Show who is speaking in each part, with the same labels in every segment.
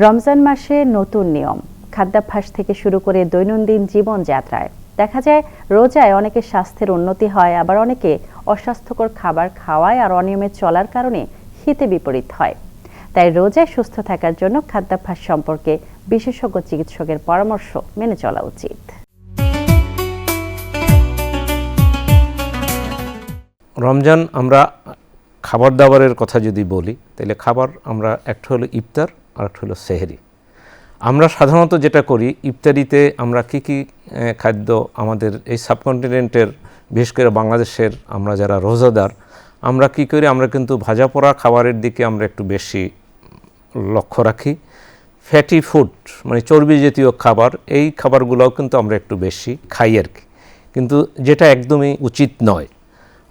Speaker 1: রমজান মাসে নতুন নিয়ম, খাদ্যাভ্যাস থেকে শুরু করে দৈনন্দিন জীবনযাত্রায় দেখা যায় রোজায় অনেকের স্বাস্থ্যের উন্নতি হয়, আবার অনেকে অস্বাস্থ্যকর খাবার খাওয়ায় আর অনিয়মিত চলার কারণে হিতে বিপরীত হয়। তাই রোজায় সুস্থ থাকার জন্য খাদ্যাভ্যাস সম্পর্কে বিশেষজ্ঞ চিকিৎসকের পরামর্শ মেনে চলা উচিত।
Speaker 2: রমজান আমরা খাবার দাবারের কথা যদি বলি, তাহলে খাবার আমরা একটা হলো ইফতার আর একটা হলো সেহরি। আমরা সাধারণত যেটা করি, ইফতারিতে আমরা কি খাদ্য আমাদের এই সাবকন্টিনেন্টের, বিশেষ করে বাংলাদেশের আমরা যারা রোজাদার, আমরা কি করি, আমরা কিন্তু ভাজা পোড়া খাবারের দিকে আমরা একটু বেশি লক্ষ্য রাখি। ফ্যাটি ফুড মানে চর্বি জাতীয় খাবার, এই খাবারগুলোও কিন্তু আমরা একটু বেশি খাই আর কি, কিন্তু যেটা একদমই উচিত নয়।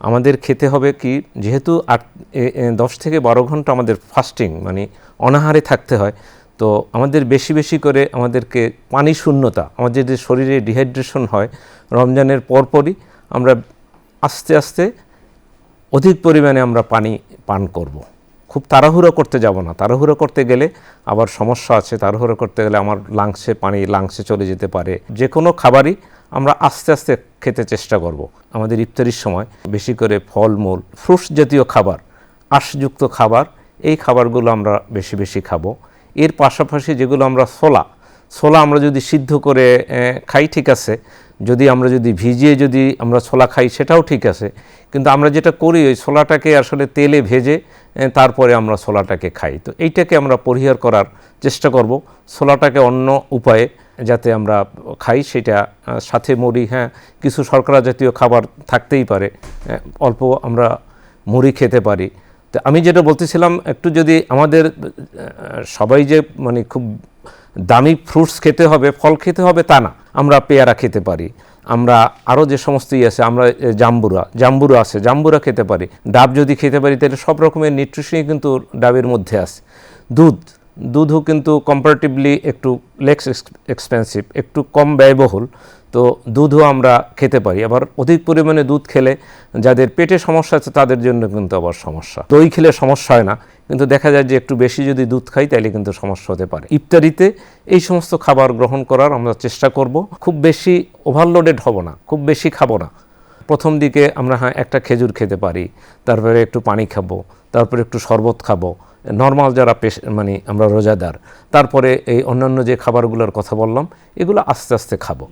Speaker 2: আমাদের খেতে হবে কি, যেহেতু 10 থেকে 12 ঘন্টা আমাদের ফাস্টিং মানে অনাহারে থাকতে হয়, তো আমাদের বেশি বেশি করে আমাদেরকে পানি শূন্যতা, আমাদের যে শরীরে ডিহাইড্রেশন হয় রমজানের পরপরই, আমরা আস্তে আস্তে অধিক পরিমাণে আমরা পানি পান করব। খুব তাড়াহুড়ো করতে যাব না, তাড়াহুড়ো করতে গেলে আবার সমস্যা আছে। তাড়াহুড়ো করতে গেলে আমার লাংসে চলে যেতে পারে। যে কোনো খাবারই আমরা আস্তে আস্তে খেতে চেষ্টা করব। আমাদের ইফতারির সময় বেশি করে ফলমূল, ফ্রুটস জাতীয় খাবার, আঁশযুক্ত খাবার, এই খাবারগুলো আমরা বেশি বেশি খাবো। এর পাশাপাশি যেগুলো আমরা ছোলা আমরা যদি সিদ্ধ করে খাই ঠিক আছে, আমরা যদি ভিজিয়ে আমরা ছোলা খাই সেটাও ঠিক আছে, কিন্তু আমরা যেটা করি ওই ছোলাটাকে আসলে তেলে ভেজে তারপরে আমরা ছোলাটাকে খাই। তো এইটাকে আমরা পরিহার করার চেষ্টা করব। ছোলাটাকে অন্য উপায়ে যাতে আমরা খাই, সেটা সাথে মুড়ি, কিছু শর্করা জাতীয় খাবার থাকতেই পারে, অল্প আমরা মুড়ি খেতে পারি। তো আমি যেটা বলতেছিলাম, একটু যদি আমাদের সবাই যে মানে খুব দামি ফ্রুটস খেতে হবে, ফল খেতে হবে তা না, আমরা পেয়ারা খেতে পারি, আমরা আরও যে সমস্ত আছে, আমরা জাম্বুরা আছে, জাম্বুরা খেতে পারি। ডাব যদি খেতে পারি, তাহলে সব রকমের নিউট্রিশনই কিন্তু ডাবের মধ্যে আছে। দুধও কিন্তু কম্পারেটিভলি একটু লেস এক্সপেন্সিভ, একটু কম ব্যয়বহুল, তো দুধও আমরা খেতে পারি। আবার অধিক পরিমাণে দুধ খেলে যাদের পেটে সমস্যা আছে তাদের জন্য কিন্তু আবার সমস্যা। দই খেলে সমস্যা হয় না, কিন্তু দেখা যায় যে একটু বেশি যদি দুধ খাই তাহলে কিন্তু সমস্যা হতে পারে। ইফতারিতে এই সমস্ত খাবার গ্রহণ করার আমরা চেষ্টা করব। খুব বেশি ওভারলোডেড হব না, খুব বেশি খাবো না। প্রথম দিকে আমরা একটা খেজুর খেতে পারি, তারপরে একটু পানি খাবো, তারপরে একটু শরবত খাবো, নর্মাল যারা মানে আমরা রোজাদার, তারপরে এই অন্যান্য যে খাবারগুলোর কথা বললাম এগুলো আস্তে আস্তে খাবো।